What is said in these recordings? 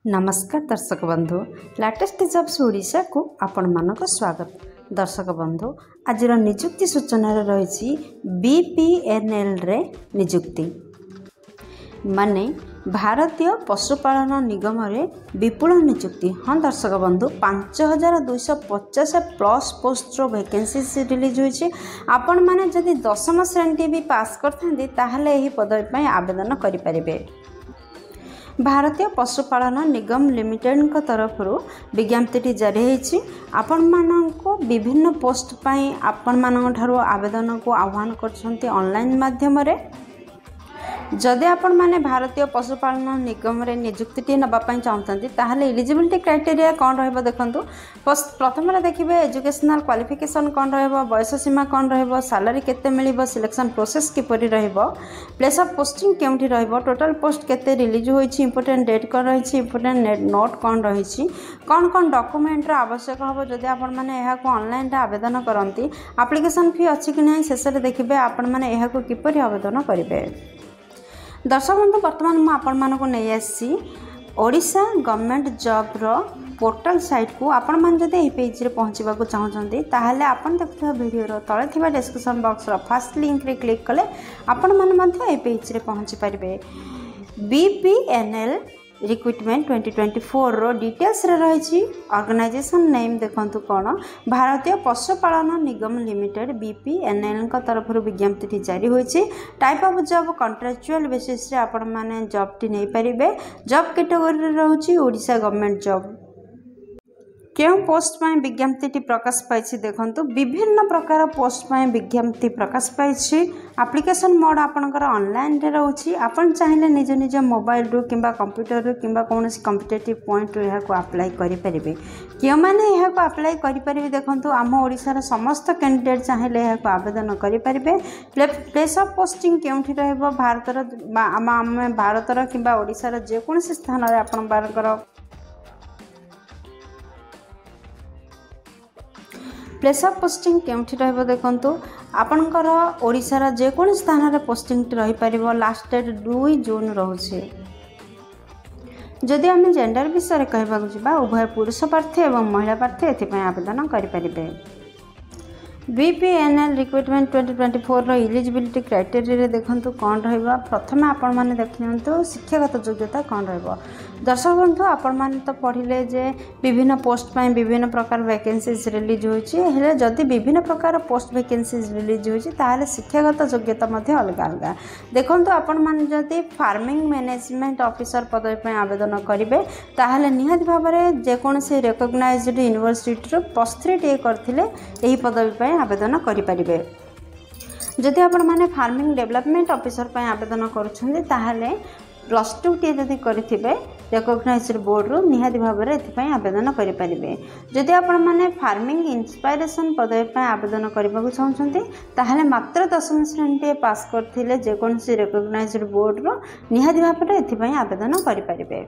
नमस्कार दर्शक बंधु लेटेस्ट जॉब्स ओडिशा को आपण मानक स्वागत। दर्शक बंधु आज निजुक्ति सूचना रही बीपीएनएल रे निजुक्ति माने भारतीय पशुपालन निगम रे विपुल निजुक्ति। हाँ दर्शक बंधु 5250 प्लस पोस्ट वैकेंसी रिलीज होइछि। आपण माने जदि 10म श्रेणी भी पास करथांती ताहले एही पदवी पई आवेदन करि परिबे। भारतीय पशुपालन निगम लिमिटेड तरफ विज्ञप्ति जारी होती। आपण मानको विभिन्न पोस्ट पाई आपण मानक ठारो आवेदन को आह्वान करछंती ऑनलाइन माध्यम रे। जदि आपण माने भारतीय पशुपालन निगम रे नियुक्ति नबा पई चाहतंती ताहले एलिजिबिलिटी क्राइटेरिया कोन रहबो देखंतु। प्रथम रे देखिबे एजुकेशनल क्वालिफिकेशन कोन रहबो, बयस सीमा कोन रहबो, सैलरी केते मिलिबो, सिलेक्शन प्रोसेस किपरि रहबो, प्लेस ऑफ पोस्टिंग केउठी रहबो, टोटल पोस्ट केते रिलीज होईछि, इंपोर्टेंट डेट कोन रहिछि, इंपोर्टेंट नोट कोन रहिछि, कोन डॉक्यूमेंट रो आवश्यक हबो। जदि आपण माने एहा को ऑनलाइन रे आवेदन करंती एप्लीकेशन फी अछि कि नै शेष रे देखिबे आपण माने एहा को किपरि आवेदन करिवे। दर्शक बंधु बर्तमान मुझे आपण मानक नहीं आसी ओडिशा गवर्नमेंट जॉब रो पोर्टल साइट को आपण मान जदि ए पेज रे पहुंचबा को चाहछंती ताहले आपण देखथि वीडियो रो तळे थिबा description box row first link रे क्लिक कले आपण मान मध्ये ए पेज रे पहुंची परिबे। बीपीएनएल रिक्रुटमेंट 2024 रो डिटेल्स रे रही। ऑर्गेनाइजेशन नेम देखंतु कोन भारतीय पशुपालन निगम लिमिटेड बीपीएनएल का तरफ विज्ञप्ति जारी होइछि। Type of job contractual basis रे आपण माने जॉब टी नै परिबे। जॉब कैटेगरी रे रहउछि ओडिशा गवर्नमेंट जॉब। क्यों पोस्ट में विज्ञप्ति प्रकाश पाई देखंतु विभिन्न प्रकार पोस्ट में विज्ञप्ति प्रकाश पाई। एप्लिकेशन मोड आपणकर ऑनलाइन रे रहउछि। आपण चाहिले निज निज मोबाइल रो किंबा कंप्यूटर रो किंबा कोनोसी कॉम्पिटिटिव पॉइंट रो एहा को अप्लाई करि परिबे। क्यों माने एहा को अप्लाई करि परिबे देखंतु आम ओडिसा रो समस्त कैंडिडेट चाहिले एहा को आवेदन करि परिबे। प्लेस ऑफ पोस्टिंग केउठी रहबो भारत रो आम भारत रो किंबा ओडिसा रो जे कोनोसी स्थान रे आपण बारकर प्लेस ऑफ पोस्टिंग केउठी रहबो देखंतु आपणकर ओडिसा जे कोन स्थान रे पोस्टिंग रही परिबो। लास्ट डेट 2 जून रहउछि। जदि आम जेंडर विषय कहबा जिबा उभय पुरुष प्रार्थी एवं महिला प्रार्थी एथि पय आवेदन करि परिबे। बीपीएनएल रिक्रुटमेंट 2024 रो एलिजिबिलिटी क्राइटेरिया रे देखंतु कोन रहबा। प्रथम आपण माने देखियंतु शिक्षागत योग्यता कोन रहबो। दर्शक बंधु आपण माने तो पढ़िले जे विभिन्न पोस्ट पाई विभिन्न प्रकार वैकेंसीज रिलीज होइछि। हेले जदि विभिन्न प्रकार पोस्ट वैकेंसीज रिलीज होइछि ताहाले शिक्षागत योग्यता मध्ये अलग अलग। देखंतु आपण माने जदि फार्मिंग मैनेजमेंट ऑफिसर पदवी पे आवेदन करिवे ताहाले निहाती भाबरे जे कोनसे रिकॉग्नाइज्ड यूनिवर्सिटी रो +3 टे करथिले एही पदवी पे आवेदन करि परिबे। जदि आपण माने फार्मिंग डेवलपमेंट ऑफिसर पे आवेदन करूछन्ते ताहाले +2 टे जदि करिथिबे रिकॉग्नाइज्ड बोर्ड रो निहाती भाबरे एथि पय आवेदन करि परिबे। जदि आपण माने फार्मिंग इंस्पिरेशन पदवी पे आवेदन करबाकू चाहछन्ते ताहाले मात्र 10म श्रेणी टे पास करथिले जे कोनसी रिकॉग्नाइज्ड बोर्ड रो निहाती भाबरे एथि पय आवेदन करि परिबे।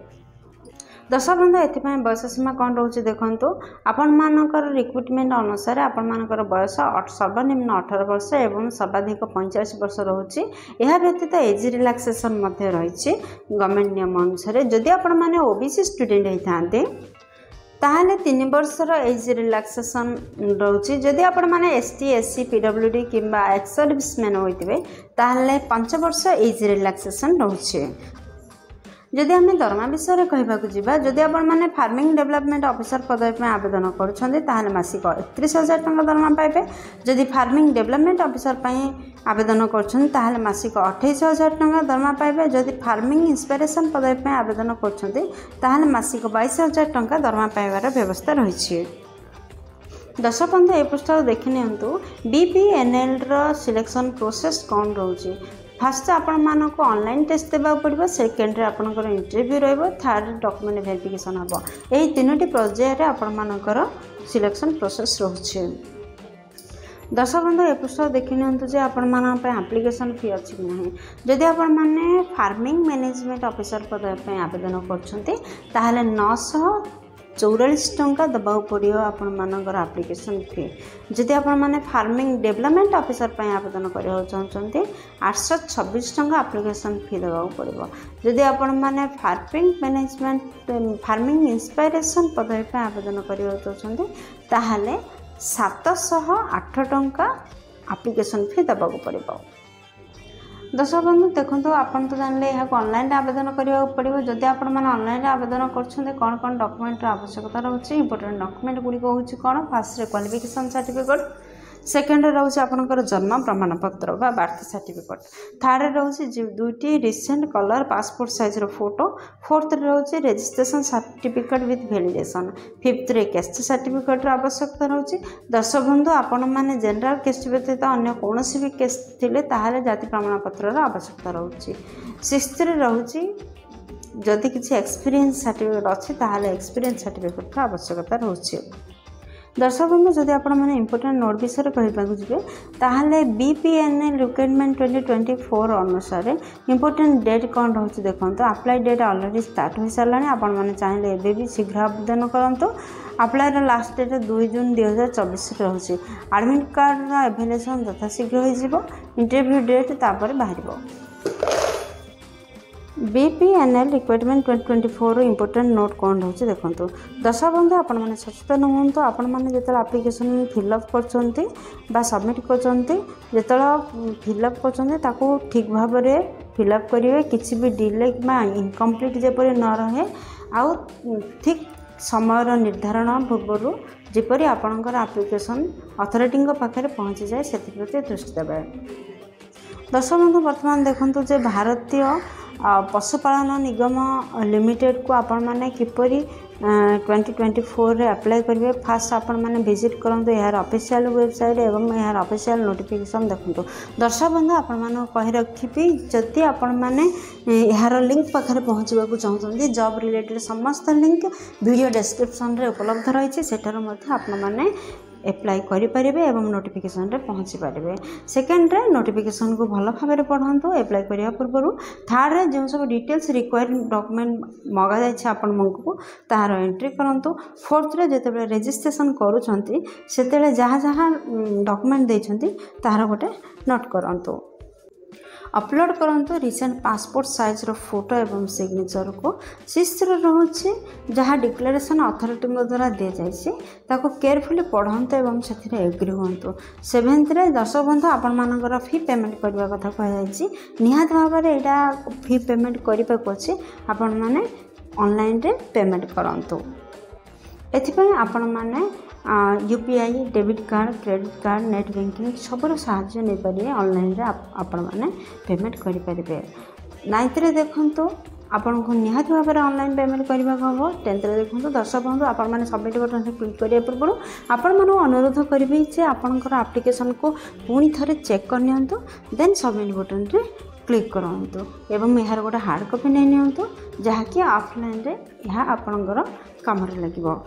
दर्शक बंधु एथिपाई बयस सीमा कौन रोचे देखंतु आपण मानकर रिक्रुटमेंट अनुसार आपण मानकर बयस सर्वनिम्न 18 वर्ष एवं सर्वाधिक 45 वर्ष रोचे। यह व्यतीत एज रिलैक्सेशन मध्य रही गवर्नमेंट नियम अनुसार। जदि आपण माने ओबीसी स्टूडेंट होइथांते ताहले 3 वर्षर एज रिलैक्सेशन रोचे। जदि आपण माने एसटी एससी पीडब्ल्यूडी किंबा एक्स सर्विसमैन होइतबे ताहले 5 वर्ष एज रिलैक्सेशन रोचे। जदि आम दरमा विषय कहवाक जावा जदि आपण माने फार्मिंग डेवलपमेंट ऑफिसर पदवी पे आवेदन करुछन्ते ताहले मासिक 31,000 टंका दरमा पाइबे। जदि फार्मिंग डेवलपमेंट ऑफिसर पे आवेदन करुछन्ते ताहले मासिक 28,000 टंका दरमा पाइबे। जदि फार्मिंग इंस्पिरेशन पदवी पे आवेदन करुछन्ते ताहले मासिक 22,000 टंका दरमा पाइबार व्यवस्था रही। दर्शक बंधु ए पृष्ठ देखि नियंतु बीपीएनएल रो सिलेक्शन प्रोसेस कौन रोचे। फास्ट आपण मानक ऑनलाइन टेस्ट देबा पड़िबो। सेकेंड रे आपनकर इंटरव्यू रहबो। थर्ड डॉक्यूमेंट वेरिफिकेशन हबो। एही तीनोटी पर्याय रे आपण मानकर सिलेक्शन प्रोसेस रहउछि। दर्शक बंधु ए पृष्ठ देखि नियंतु जे आपण मान पे एप्लीकेशन फी अछि कि नाही। जदि आपण माने फार्मिंग मैनेजमेंट ऑफिसर पद पे आवेदन करछन्ते ताहाले 44 टंका दबाव पड़ो आपण मानकर एप्लिकेशन फी। जदि आपण माने फार्मिंग डेवलपमेंट ऑफिसर पय आवेदन करबा चाहछन्ते 826 टंका एप्लिकेशन फी दबाव पड़ो। जदि आपण माने फार्मिंग मैनेजमेंट फार्मिंग इंस्पिरेशन पदवी पय आवेदन करबा चाहछन्ते ताहाले 708 टंका एप्लिकेशन फी दबाव पड़ो। दर्शक बंधु देखो आपन तो जानले यहाँ ऑनलाइन आवेदन करने पड़ो। जदि आप ऑनलाइन आवेदन कर कौन कौन डॉक्यूमेंट आवश्यकता रोचे इंपोर्टेंट डॉक्यूमेंट गुड़िक हूँ कौन फास्ट क्वालिफिकेशन सर्टिफिकेट सेकेंड रोचे आपंकर जन्म प्रमाणपत्र बा बर्थ सर्टिफिकेट थर्ड रोचे दुईटी recent colour passport size photo fourth रोचे registration certificate with validation fifth रे कैस्ट सर्टिफिकेट आवश्यकता रोचे। दर्शक बंधु आपण मैंने जनरल कैस्ट व्यतीत अन्य कौन भी केस थिले ताहाले जाति प्रमाणपत्र आवश्यकता रोचे। सिक्स्थ रे रोचे जदि किसी एक्सपीरियंस सर्टिफिकेट अच्छी ताहाले एक्सपीरियंस सर्टिफिकेट आवश्यकता रोचे। दर्शक बंधु जदि आपण मैंने इंपोर्टेंट नोट विषय कहवाक जी ताहले BPNL रिक्वायरमेंट 2024 अनुसार इंपोर्टेंट डेट कौन रोचे देखो अप्लाई डेट ऑलरेडी स्टार्ट हो सारा आपण मैंने चाहिए एवं भी शीघ्र आवेदन करूँ। अप्लाई लास्ट डेट 2 जून 2024 रोचे। एडमिट कार्ड एवेलेसन यथाशीघ्र हो इंटरव्यू डेट तापर बाहर। BPNL रिक्वायरमेंट 2024 इंपोर्टेंट नोट कौन रोचे देखो। दर्शक बंधु आपण मैंने सचेतन हूँ आपण मैंने जो एप्लिकेशन फिलअप कर सबमिट कर फिलअप कर ठीक भाव में फिलअप करेंगे किसी भी डिले इनकम्प्लीट जपरी न रहे आउ ठीक समय निर्धारण पूर्व जपरी आपणकर एप्लिकेशन अथॉरिटी पाखे पहुँची जाए से प्रति दृष्टि देवे। दर्शक बंधु बर्तमान देखो जे भारतीय पशुपालन निगम लिमिटेड को आपण माने किपरि 2024 रे अप्लाई करेंगे फास्ट आपण माने विजिट करंतु यार ऑफिशियल वेबसाइट एवं यार ऑफिशियल नोटिफिकेशन देखंतु। दर्शक बंधु आपण माने कहि रखिबी जति आपण माने यार लिंक पाखरे पहुंचबा को चाहउछन्ती जॉब रिलेटेड समस्त लिंक वीडियो डिस्क्रिप्शन रे उपलब्ध रही सेठार मध्ये आपण माने एप्लाई करें एवं नोटिफिकेशन रे पहुँची पारे। सेकेंड रे नोटिफिकेशन को भल भाव में पढ़ु एप्लाई करने पूर्व। थर्ड रे जो सब डिटेल्स रिक्वायर डॉक्यूमेंट मगा जाए आपण को तार एंट्री करूँ। फोर्थ रे जिते रजिस्ट्रेशन करुँच से जहाँ जहाँ डॉक्यूमेंट देते तार गोटे नोट करूँ। अपलोड करंतु रिसेंट पासपोर्ट साइज रो फोटो एवं सिग्नेचर को। सिक्स्थ रोचे जहाँ डिक्लेरेशन अथॉरिटी द्वारा दि जाए ताको केयरफुली पढ़ंतु एवं से एग्री हूँ। सेवेन्थ रे दर्शक बंधु आपण मानकर फी पेमेंट करने कथा कहुई निहात भाव में यहाँ फी पेमेंट करने को अच्छे आपण मैंने ऑनलाइन रे पेमेंट करंतु। एथिपई आपण माने UPI debit card credit card net banking सबूर साहाय्य नहीं पारे ऑनलाइन रे आपण माने पेमेंट करि परिबे। 9th रे देखंतु आपण को निहात भाव में ऑनलाइन पेमेंट करने हम। 10th रे देखंतु दर्शक बंधु आपण माने सबमिट बटन से क्लिक करिया पूर्व आपण माने अनुरोध करिबे जे आपनकर एप्लिकेशन को पुणी थरे चेक कर नियंतु देन सबमिट बटन रे क्लिक करंतु एवं यार गोटे हार्ड कॉपी नहीं नियंतु जहाँकि ऑफलाइन रे यह आपनकर काम रे लागिबो।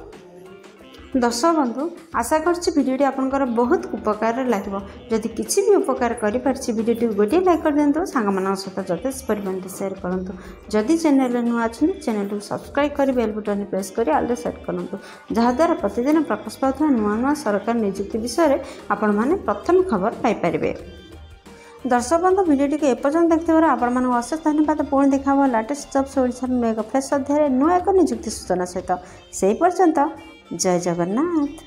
दर्शक बंधु आशा करछि वीडियोटी आपनकर बहुत उपकार लगे। जदि किसी भी उपकार करि परछि वीडियोटी गोटे लाइक कर देंतु सांगमान सहित जथेष परिमाण सेयर करंतु। जदि चैनल नुआ अछि चैनल को सब्सक्राइब कर बेल बटन प्रेस कर ऑल सेट करंतु जहाँद्वारा प्रतिदिन प्रकाश पाउଥିବା नुआ नुआ सरकार नियुक्ति विषय आपण माने प्रथम खबर पाई परिबे। दर्शक बंधु वीडियोटी को एपर्यंत देखते आपण मानक अशेष धन्यवाद। पुणी देखा लेटेस्ट जॉब्स ओडिशा फ्रेश अध्याय नुआ एक नियुक्ति सूचना सहित से पर्यंत जय जगन्नाथ।